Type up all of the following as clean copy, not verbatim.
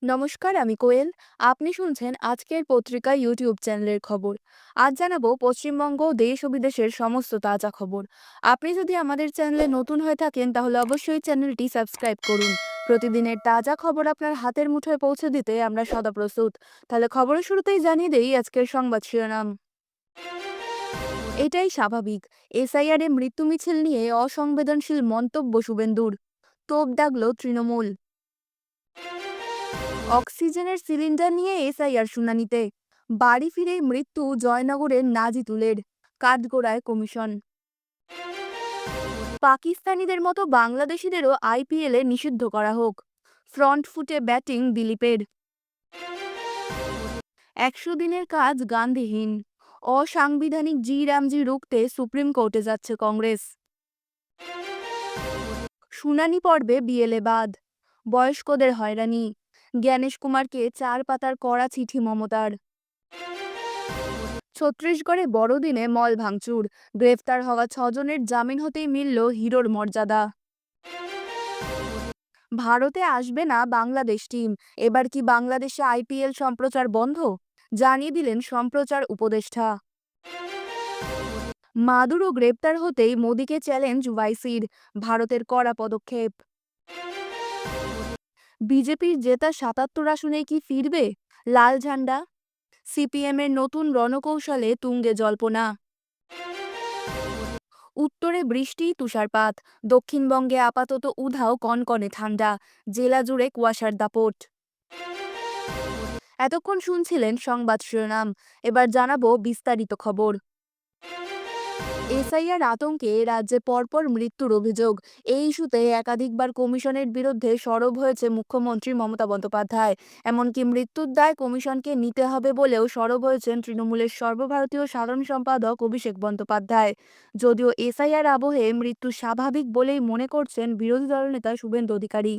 নমস্কার, আমি কোয়েল। আপনি শুনছেন আজকের পত্রিকা ইউটিউব চ্যানেলের খবর। আজ জানাবো পশ্চিমবঙ্গ, দেশ ও বিদেশের সমস্ত তাজা খবর। আপনি যদি আমাদের চ্যানেলে নতুন হয়ে থাকেন তাহলে অবশ্যই চ্যানেলটি সাবস্ক্রাইব করুন। প্রতিদিনের তাজা খবর আপনার হাতের মুঠোয় পৌঁছে দিতে আমরা সদা প্রস্তুত। তাহলে খবরের শুরুতেই জানিয়ে দেই আজকের সংবাদ শিরোনাম। এটাই স্বাভাবিক। এসআইআর এ মৃত্যু মিছিল নিয়ে অসংবেদনশীল মন্তব্য শুভেন্দুর। তোপ দাগল তৃণমূল। অক্সিজেনের সিলিন্ডার নিয়ে এসআইআর শুনানিতে। বাড়ি ফিরেই মৃত্যু জয়নগরের নাজিতুলের। কাঠগোড়ায় কমিশন। পাকিস্তানিদের মতো বাংলাদেশিদেরও আইপিএলে নিষিদ্ধ করা হোক। ফ্রন্ট ফুটে ব্যাটিং দিলীপের। ১০০ দিনের কাজ গান্ধীহীন। অসাংবিধানিক জি রামজি রুখতে সুপ্রিম কোর্টে যাচ্ছে কংগ্রেস। শুনানি পর্বে বিএলএ বাদ। বয়স্কদের হয়রানি। জ্ঞানেশ কুমারকে ৪ পাতার কড়া চিঠি মমতার। ছত্তিশগড়ে বড়দিনে মল ভাঙচুর। গ্রেফতার হওয়া ৬ জনের জামিন হতেই মিলল হিরোর মর্যাদা। ভারতে আসবে না বাংলাদেশ টিম। এবার কি বাংলাদেশে আইপিএল সম্প্রচার বন্ধ? জানিয়ে দিলেন সম্প্রচার উপদেষ্টা। মাদুরো গ্রেপ্তার হতেই মোদিকে চ্যালেঞ্জ ওয়াইসির। ভারতের কড়া পদক্ষেপ। বিজেপির জেতা ৭৭ আসনে কি ফিরবে লাল ঝান্ডা? সিপিএমের নতুন রণকৌশলে তুঙ্গে জল্পনা। উত্তরে বৃষ্টি, তুষারপাত। দক্ষিণবঙ্গে আপাতত উধাও কনকনে ঠান্ডা। জেলা জুড়ে কুয়াশার দাপট। এতক্ষণ শুনছিলেন সংবাদ শিরোনাম। এবার জানাবো বিস্তারিত খবর। এসআইআর আতঙ্কে রাজ্যে পরপর মৃত্যুর অভিযোগ। এই ইস্যুতে একাধিকবার কমিশনের বিরুদ্ধে সরব হয়েছে মুখ্যমন্ত্রী মমতা বন্দ্যোপাধ্যায়। এমনকি মৃত্যুর দায় কমিশনকে নিতে হবে বলেও সরব হয়েছেন তৃণমূলের সর্বভারতীয় সাধারণ সম্পাদক অভিষেক বন্দ্যোপাধ্যায়। যদিও এসআইআর আবহে মৃত্যু স্বাভাবিক বলেই মনে করছেন বিরোধী দলনেতা শুভেন্দু অধিকারী।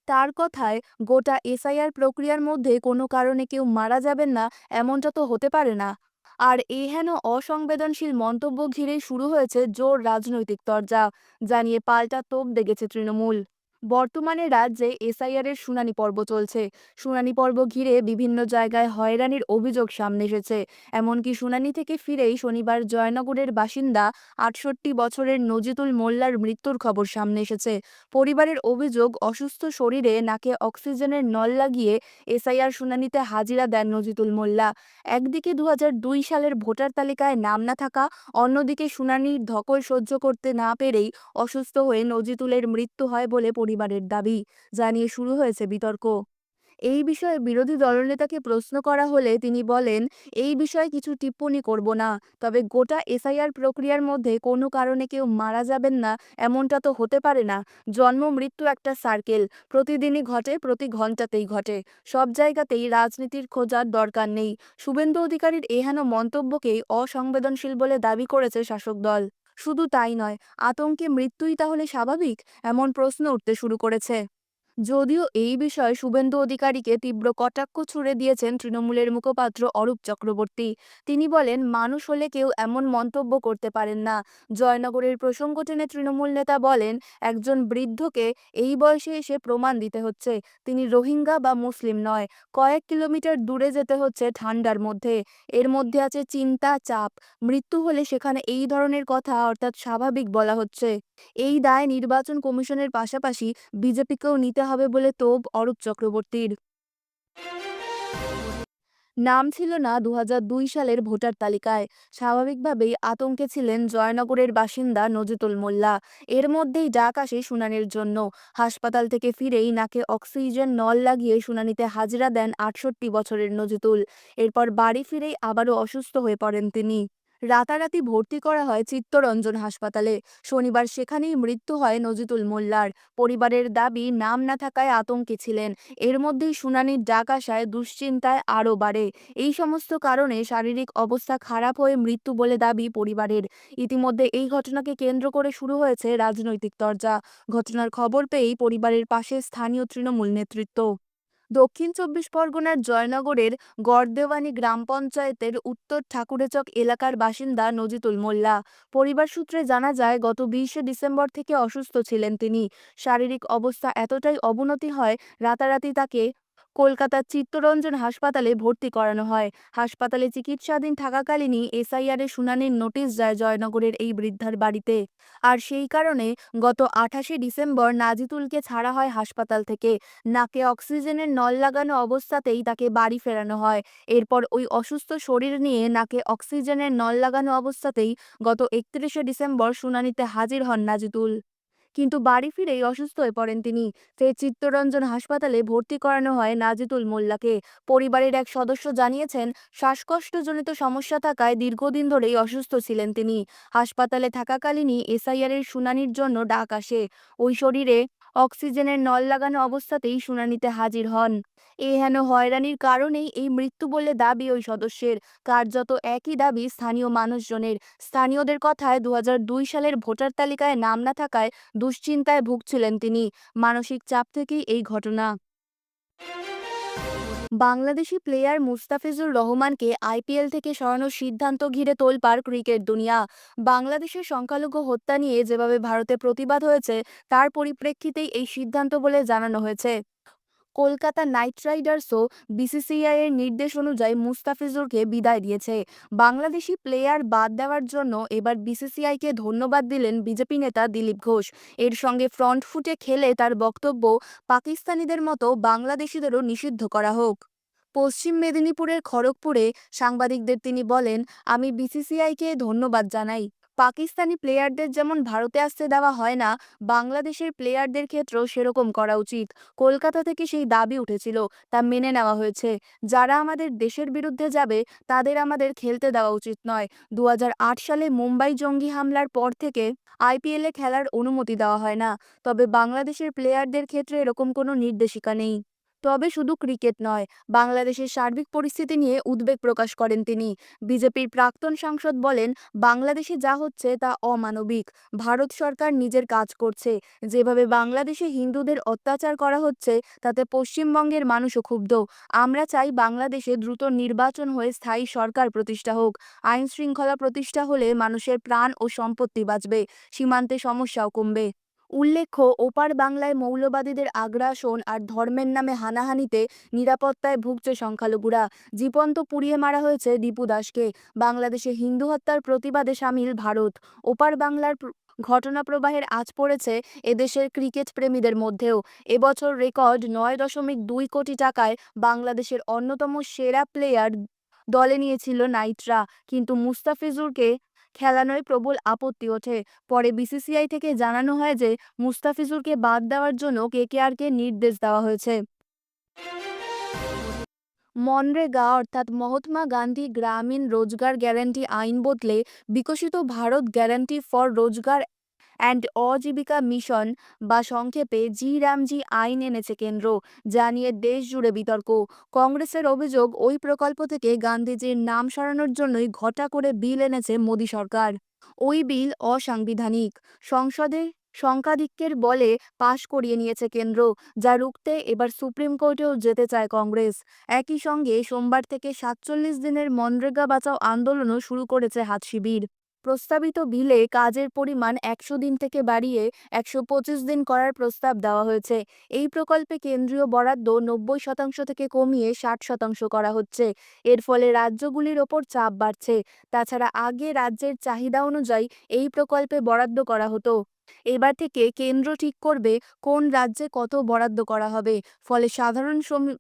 তার কথায়, গোটা এসআইআর প্রক্রিয়ার মধ্যে কোনো কারণে কেউ মারা যাবেন না, এমনটা তো হতে পারে না। আর এই হেন অসংবেদনশীল মন্তব্য ঘিরেই শুরু হয়েছে জোর রাজনৈতিক তরজা, জানিয়ে পাল্টা তোপ দেগেছে তৃণমূল। বর্তমানে রাজ্যে এসআইআর এর শুনানি পর্ব চলছে। শুনানি পর্ব ঘিরে বিভিন্ন জায়গায় হয়রানির অভিযোগ সামনে এসেছে। এমনকি শুনানি থেকে ফিরেই শনিবার জয়নগরের বাসিন্দা ৬৮ বছরের নজিতুল মোল্লার মৃত্যুর খবর সামনে এসেছে। পরিবারের অভিযোগ, অসুস্থ শরীরে নাকে অক্সিজেনের নল লাগিয়ে এসআইআর শুনানিতে হাজিরা দেন নজিতুল মোল্লা। একদিকে ২০০২ সালের ভোটার তালিকায় নাম না থাকা, অন্যদিকে শুনানির ধকল সহ্য করতে না পেরেই অসুস্থ হয়ে নজিতুলের মৃত্যু হয় বলে পরিবারের দাবি, জানিয়ে শুরু হয়েছে বিতর্ক। এই বিষয়ে বিরোধী দলনেতাকে প্রশ্ন করা হলে তিনি বলেন, এই বিষয়ে কিছু টিপ্পণী করব না। তবে গোটা এসআইআর প্রক্রিয়ার মধ্যে কোনো কারণে কেউ মারা যাবেন না, এমনটা তো হতে পারে না। জন্ম মৃত্যু একটা সার্কেল, প্রতিদিনই ঘটে, প্রতি ঘন্টাতেই ঘটে। সব জায়গাতেই রাজনীতির খোঁজার দরকার নেই। শুভেন্দু অধিকারীর এহেন মন্তব্যকেই অসংবেদনশীল বলে দাবি করেছে শাসক দল। শুধু তাই নয়, আতঙ্কে মৃত্যুই তাহলে স্বাভাবিক, এমন প্রশ্ন উঠতে শুরু করেছে। যদিও এই বিষয়ে শুভেন্দু অধিকারীকে তীব্র কটাক্ষ ছুড়ে দিয়েছেন তৃণমূলের মুখপাত্র অরূপ চক্রবর্তী। তিনি বলেন, মানুষ হলে কেউ এমন মন্তব্য করতে পারেন না। জয়নগরের প্রসঙ্গ টেনে তৃণমূল নেতা বলেন, একজন বৃদ্ধকে এই বয়সে এসে প্রমাণ দিতে হচ্ছে তিনি রোহিঙ্গা বা মুসলিম নয়। কয়েক কিলোমিটার দূরে যেতে হচ্ছে ঠান্ডার মধ্যে। এর মধ্যে আছে চিন্তা, চাপ। মৃত্যু হলে সেখানে এই ধরনের কথা অর্থাৎ স্বাভাবিক বলা হচ্ছে। এই দায় নির্বাচন কমিশনের পাশাপাশি বিজেপিকেও নিতে হবে বলে তোপ অরূপ চক্রবর্তীর। নাম ছিল না ২০০২ সালের ভোটার তালিকায়। স্বাভাবিকভাবেই আতঙ্কে ছিলেন জয়নগরের বাসিন্দা নজিতুল মোল্লা। এর মধ্যেই ডাক আসে শুনানির জন্য। হাসপাতাল থেকে ফিরেই নাকে অক্সিজেন নল লাগিয়ে শুনানিতে হাজিরা দেন ৬৮ বছরের নজিতুল। এরপর বাড়ি ফিরেই আবারও অসুস্থ হয়ে পড়েন তিনি। রাতারাতি ভর্তি করা হয় চিত্তরঞ্জন হাসপাতালে। শনিবার সেখানেই মৃত্যু হয় নজিতুল মোল্লার। পরিবারের দাবি, নাম না থাকায় আতঙ্কে ছিলেন। এর মধ্যেই শুনানির ডাক আসায় দুশ্চিন্তায় আরও বাড়ে। এই সমস্ত কারণে শারীরিক অবস্থা খারাপ হয়ে মৃত্যু বলে দাবি পরিবারের। ইতিমধ্যে এই ঘটনাকে কেন্দ্র করে শুরু হয়েছে রাজনৈতিক তরজা। ঘটনার খবর পেয়েই পরিবারের পাশে স্থানীয় তৃণমূল নেতৃত্ব। দক্ষিণ ২৪ পরগনার জয়নগরের গড়দেওয়ানি গ্রাম পঞ্চায়েতের উত্তর ঠাকুরেচক এলাকার বাসিন্দা নজিতুল মোল্লা। পরিবার সূত্রে জানা যায়, গত ২০শে ডিসেম্বর থেকে অসুস্থ ছিলেন তিনি। শারীরিক অবস্থা এতটাই অবনতি হয়, রাতারাতি তাকে কলকাতার চিত্তরঞ্জন হাসপাতালে ভর্তি করানো হয়। হাসপাতালে চিকিৎসাধীন থাকাকালীনই এসআইআর এর শুনানির নোটিশ যায় জয়নগরের এই বৃদ্ধার বাড়িতে। আর সেই কারণে গত 28শে ডিসেম্বর নাজিতুলকে ছাড়া হয় হাসপাতাল থেকে। নাকে অক্সিজেনের নল লাগানো অবস্থাতেই তাকে বাড়ি ফেরানো হয়। এরপর ওই অসুস্থ শরীর নিয়ে নাকে অক্সিজেনের নল লাগানো অবস্থাতেই গত 31শে ডিসেম্বর শুনানিতে হাজির হন নাজিতুল। কিন্তু বাড়ি ফিরেই অসুস্থ হয়ে পড়েন তিনি। ফের চিত্তরঞ্জন হাসপাতালে ভর্তি করানো হয় নাজিতুল মোল্লাকে। পরিবারের এক সদস্য জানিয়েছেন, শ্বাসকষ্টজনিত সমস্যা থাকায় দীর্ঘদিন ধরেই অসুস্থ ছিলেন তিনি। হাসপাতালে থাকাকালীনই এসআইআর এর শুনানির জন্য ডাক আসে। ওই শরীরে অক্সিজেনের নল লাগানো অবস্থাতেই শুনানিতে হাজির হন। এ হেন হয়রানির কারণেই এই মৃত্যু বলে দাবি ওই সদস্যের। কার্যত একই দাবি স্থানীয় মানুষজনের। স্থানীয়দের কথায় 2002 সালের ভোটার তালিকায় নাম না থাকায় দুশ্চিন্তায় ভুগছিলেন তিনি। মানসিক চাপ থেকেই এই ঘটনা। বাংলাদেশি প্লেয়ার মুস্তাফিজুর রহমানকে আইপিএল থেকে সরানোর সিদ্ধান্ত ঘিরে তোলপাড় ক্রিকেট দুনিয়া। বাংলাদেশের সংখ্যালঘু হত্যা নিয়ে যেভাবে ভারতে প্রতিবাদ হয়েছে, তার পরিপ্রেক্ষিতেই এই সিদ্ধান্ত বলে জানানো হয়েছে। কলকাতা নাইট রাইডার্সও বিসিসিআই এর নির্দেশ অনুযায়ী মুস্তাফিজুরকে বিদায় দিয়েছে। বাংলাদেশি প্লেয়ার বাদ দেওয়ার জন্য এবার বিসিসিআইকে ধন্যবাদ দিলেন বিজেপি নেতা দিলীপ ঘোষ। এর সঙ্গে ফ্রন্ট ফুটে খেলে তার বক্তব্য, পাকিস্তানিদের মতো বাংলাদেশিদেরও নিষিদ্ধ করা হোক। পশ্চিম মেদিনীপুরের খড়গপুরে সাংবাদিকদের তিনি বলেন, আমি বিসিসিআইকে ধন্যবাদ জানাই। পাকিস্তানি প্লেয়ারদের যেমন ভারতে আসতে দেওয়া হয় না, বাংলাদেশের প্লেয়ারদের ক্ষেত্রেও সেরকম করা উচিত। কলকাতা থেকে সেই দাবি উঠেছিল, তা মেনে নেওয়া হয়েছে। যারা আমাদের দেশের বিরুদ্ধে যাবে, তাদের আমাদের খেলতে দেওয়া উচিত নয়। 2008 সালে মুম্বাই জঙ্গি হামলার পর থেকে আইপিএলে খেলার অনুমতি দেওয়া হয় না। তবে বাংলাদেশের প্লেয়ারদের ক্ষেত্রে এরকম কোনো নির্দেশিকা নেই। তবে শুধু ক্রিকেট নয়, বাংলাদেশের সার্বিক পরিস্থিতি নিয়ে উদ্বেগ প্রকাশ করেন তিনি। বিজেপির প্রাক্তন সাংসদ বলেন, বাংলাদেশে যা হচ্ছে তা অমানবিক। ভারত সরকার নিজের কাজ করছে। যেভাবে বাংলাদেশে হিন্দুদের অত্যাচার করা হচ্ছে, তাতে পশ্চিমবঙ্গের মানুষও ক্ষুব্ধ। আমরা চাই বাংলাদেশে দ্রুত নির্বাচন হয়ে স্থায়ী সরকার প্রতিষ্ঠা হোক। আইন শৃঙ্খলা প্রতিষ্ঠা হলে মানুষের প্রাণ ও সম্পত্তি বাঁচবে, সীমান্তে সমস্যাও কমবে। উল্লেখ্য, ওপার বাংলায় মৌলবাদীদের আগ্রাসন আর ধর্মের নামে হানাহানিতে নিরাপত্তায় ভুগছে সংখ্যালঘুরা। জীবন্ত পুড়িয়ে মারা হয়েছে দীপু দাসকে। বাংলাদেশে হিন্দু হত্যার প্রতিবাদে সামিল ভারত। ওপার বাংলার ঘটনা প্রবাহের আঁচ পড়েছে এদেশের ক্রিকেট প্রেমীদের মধ্যেও। এবছর রেকর্ড 9.2 কোটি টাকায় বাংলাদেশের অন্যতম সেরা প্লেয়ার দলে নিয়েছিল নাইটরা, কিন্তু মুস্তাফিজুরকে খেলানোয় প্রবল আপত্তি ওঠে। পরে বিসিসিআই থেকে জানানো হয় যে মুস্তাফিজুরকে বাদ দেওয়ার জন্য কেকেআরকে নির্দেশ দেওয়া হয়েছে। মনরেগা অর্থাৎ মহাত্মা গান্ধী গ্রামীণ রোজগার গ্যারান্টি আইন বদলে বিকশিত ভারত গ্যারান্টি ফর রোজগার অ্যান্ড অজীবিকা মিশন বা সংক্ষেপে জি-রামজি আইন এনেছে কেন্দ্র, যা নিয়ে দেশ জুড়ে বিতর্ক। কংগ্রেসের অভিযোগ, ওই প্রকল্প থেকে গান্ধীজির নাম সরানোর জন্যই ঘটা করে বিল এনেছে মোদী সরকার। ওই বিল অসাংবিধানিক। সংসদে সংখ্যাধিক্যের বলে পাশ করিয়ে নিয়েছে কেন্দ্র, যা রুখতে এবার সুপ্রিম কোর্টেও যেতে চায় কংগ্রেস। একই সঙ্গে সোমবার থেকে 47 দিনের মনরেগা বাঁচাও আন্দোলনও শুরু করেছে হাত শিবির। প্রস্তাবিত বিলে কাজের পরিমাণ 100 দিন থেকে বাড়িয়ে 125 দিন করার প্রস্তাব দেওয়া হয়েছে। এই প্রকল্পে কেন্দ্রীয় বরাদ্দ 90% থেকে কমিয়ে 60% করা হচ্ছে। এর ফলে রাজ্যগুলির ওপর চাপ বাড়ছে। তাছাড়া আগে রাজ্যের চাহিদা অনুযায়ী এই প্রকল্পে বরাদ্দ করা হতো। এবার থেকে কেন্দ্র ঠিক করবে কোন রাজ্যে কত বরাদ্দ করা হবে। ফলে সাধারণ শ্রমিক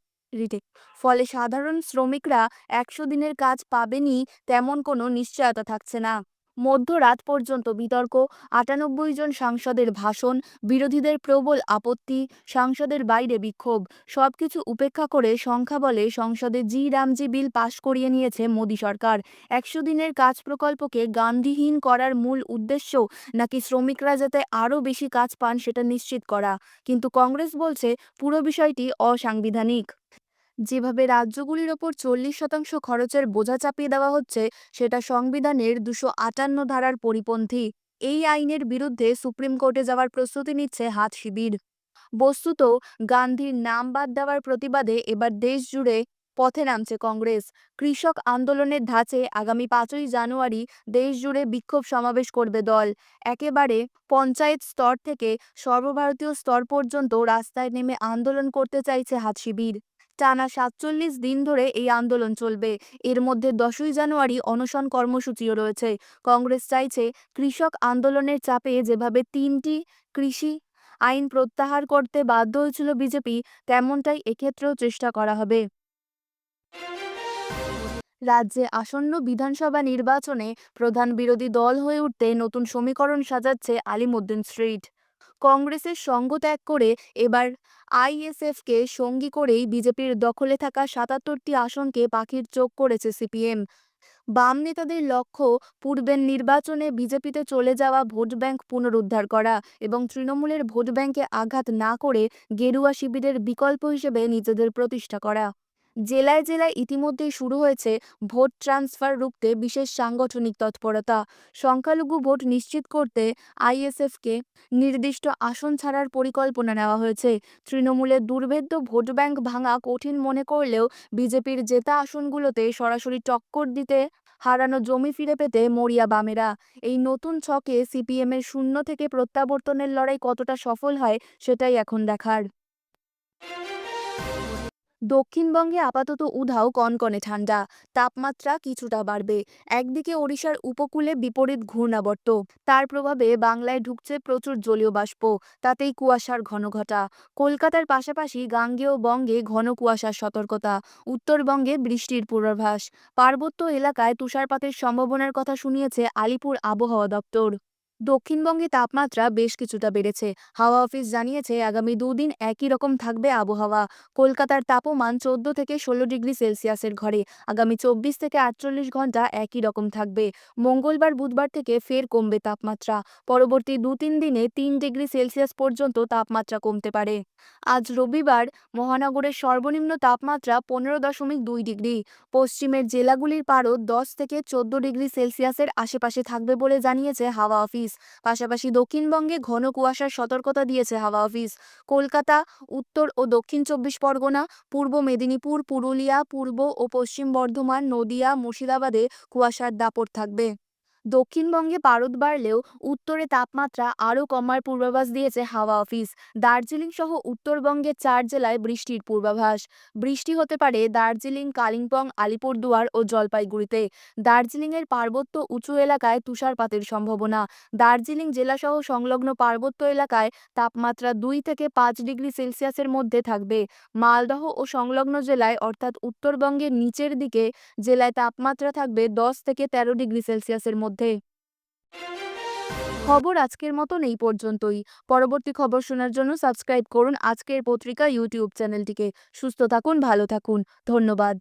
ফলে সাধারণ শ্রমিকরা 100 দিনের কাজ পাবেনই তেমন কোনো নিশ্চয়তা থাকছে না। মধ্যরাত পর্যন্ত বিতর্ক, 98 জন সাংসদের ভাষণ, বিরোধীদের প্রবল আপত্তি, সাংসদের বাইরে বিক্ষোভ। সবকিছু উপেক্ষা করে সংখ্যাবলে সংসদে জি-রামজি বিল পাশ করিয়ে নিয়েছে মোদী সরকার। 100 দিনের কাজ প্রকল্পকে গান্ধীহীন করার মূল উদ্দেশ্য নাকি শ্রমিকরা যাতে আরও বেশি কাজ পান সেটা নিশ্চিত করা। কিন্তু কংগ্রেস বলছে পুরো বিষয়টি অসাংবিধানিক। যেভাবে রাজ্যগুলির ওপর 40% খরচের বোঝা চাপিয়ে দেওয়া হচ্ছে, সেটা সংবিধানের 258 ধারার পরিপন্থী। এই আইনের বিরুদ্ধে সুপ্রিম কোর্টে যাওয়ার প্রস্তুতি নিচ্ছে হাত শিবির। বস্তুত, গান্ধীর নাম বাদ দেওয়ার প্রতিবাদে এবার দেশ জুড়ে পথে নামছে কংগ্রেস। কৃষক আন্দোলনের ধাঁচে আগামী 5ই জানুয়ারি দেশ জুড়ে বিক্ষোভ সমাবেশ করবে দল। একেবারে পঞ্চায়েত স্তর থেকে সর্বভারতীয় স্তর পর্যন্ত রাস্তায় নেমে আন্দোলন করতে চাইছে হাত শিবির। টানা ৪৭ দিন ধরে এই আন্দোলন চলবে। এর মধ্যে ১০ই জানুয়ারি অনশন কর্মসূচিও রয়েছে। কংগ্রেস চাইছে কৃষক আন্দোলনের চাপে যেভাবে ৩টি কৃষি আইন প্রত্যাহার করতে বাধ্য হয়েছিল বিজেপি, তেমনটাই এক্ষেত্রেও চেষ্টা করা হবে। রাজ্যে আসন্ন বিধানসভা নির্বাচনে প্রধান বিরোধী দল হয়ে উঠতে নতুন সমীকরণ সাজাচ্ছে আলিমুদ্দিন স্ট্রিট। কংগ্রেসের সঙ্গ ত্যাগ করে এবার আইএসএফকে সঙ্গী করেই বিজেপির দখলে থাকা ৭৭টি আসনকে পাখির চোখ করেছে সিপিএম। বাম নেতাদের লক্ষ্য পূর্বের নির্বাচনে বিজেপিতে চলে যাওয়া ভোট ব্যাংক পুনরুদ্ধার করা এবং তৃণমূলের ভোট ব্যাংকে আঘাত না করে গেরুয়া শিবিরের বিকল্প হিসেবে নিজেদের প্রতিষ্ঠা করা। জেলায় জেলায় ইতিমধ্যেই শুরু হয়েছে ভোট ট্রান্সফার রুখতে বিশেষ সাংগঠনিক তৎপরতা। সংখ্যালঘু ভোট নিশ্চিত করতে আইএসএফকে নির্দিষ্ট আসন ছাড়ার পরিকল্পনা নেওয়া হয়েছে। তৃণমূলের দুর্ভেদ্য ভোট ব্যাংক ভাঙা কঠিন মনে করলেও বিজেপির জেতা আসনগুলোতে সরাসরি টক্কর দিতে হারানো জমি ফিরে পেতে মরিয়া বামেরা। এই নতুন ছকে সিপিএমের শূন্য থেকে প্রত্যাবর্তনের লড়াই কতটা সফল হয় সেটাই এখন দেখার। দক্ষিণবঙ্গে আপাতত উধাও কনকনে ঠান্ডা, তাপমাত্রা কিছুটা বাড়বে। একদিকে ওড়িশার উপকূলে বিপরীত ঘূর্ণাবর্ত, তার প্রভাবে বাংলায় ঢুকছে প্রচুর জলীয় বাষ্প, তাতেই কুয়াশার ঘনঘটা। কলকাতার পাশাপাশি গাঙ্গেয় বঙ্গে ঘন কুয়াশার সতর্কতা, উত্তরবঙ্গে বৃষ্টির পূর্বাভাস। পার্বত্য এলাকায় তুষারপাতের সম্ভাবনার কথা শুনিয়েছে আলিপুর আবহাওয়া দপ্তর। দক্ষিণবঙ্গে তাপমাত্রা বেশ কিছুটা বেড়েছে। হাওয়া অফিস জানিয়েছে আগামী দুদিন একই রকম থাকবে আবহাওয়া। কলকাতার তাপমান 14 থেকে 16 ডিগ্রি সেলসিয়াসের ঘরে। আগামী 24 থেকে 48 ঘন্টা একই রকম থাকবে। মঙ্গলবার বুধবার থেকে ফের কমবে তাপমাত্রা। পরবর্তী 2-3 দিনে 3 ডিগ্রি সেলসিয়াস পর্যন্ত তাপমাত্রা কমতে পারে। আজ রবিবার মহানগরের সর্বনিম্ন তাপমাত্রা 15.2 ডিগ্রি। পশ্চিমের জেলাগুলির পারদ 10 থেকে 14 ডিগ্রি সেলসিয়াসের আশেপাশে থাকবে বলে জানিয়েছে হাওয়া অফিস। পাশাপাশি দক্ষিণবঙ্গে ঘন কুয়াশার সতর্কতা দিয়েছে হাওয়া অফিস। কলকাতা, উত্তর ও দক্ষিণ 24 পরগনা, পূর্ব মেদিনীপুর, পুরুলিয়া, পূর্ব ও পশ্চিম বর্ধমান, নদিয়া, মুর্শিদাবাদে কুয়াশার দাপট থাকবে। দক্ষিণবঙ্গে পারদ বাড়লেও উত্তরে তাপমাত্রা আরও কমার পূর্বাভাস দিয়েছে হাওয়া অফিস। দার্জিলিং সহ উত্তরবঙ্গের 4 জেলায় বৃষ্টির পূর্বাভাস। বৃষ্টি হতে পারে দার্জিলিং, কালিম্পং, আলিপুরদুয়ার ও জলপাইগুড়িতে। দার্জিলিংয়ের পার্বত্য উঁচু এলাকায় তুষারপাতের সম্ভাবনা। দার্জিলিং জেলাসহ সংলগ্ন পার্বত্য এলাকায় তাপমাত্রা 2 থেকে 5 ডিগ্রি সেলসিয়াসের মধ্যে থাকবে। মালদহ ও সংলগ্ন জেলায় অর্থাৎ উত্তরবঙ্গের নিচের দিকে জেলায় তাপমাত্রা থাকবে 10 থেকে 13 ডিগ্রি সেলসিয়াসের মধ্যে। খবর আজকের মতন এই পর্যন্তই। পরবর্তী খবর শোনার জন্য সাবস্ক্রাইব করুন আজকের পত্রিকা ইউটিউব চ্যানেলটিকে। সুস্থ থাকুন, ভালো থাকুন। ধন্যবাদ।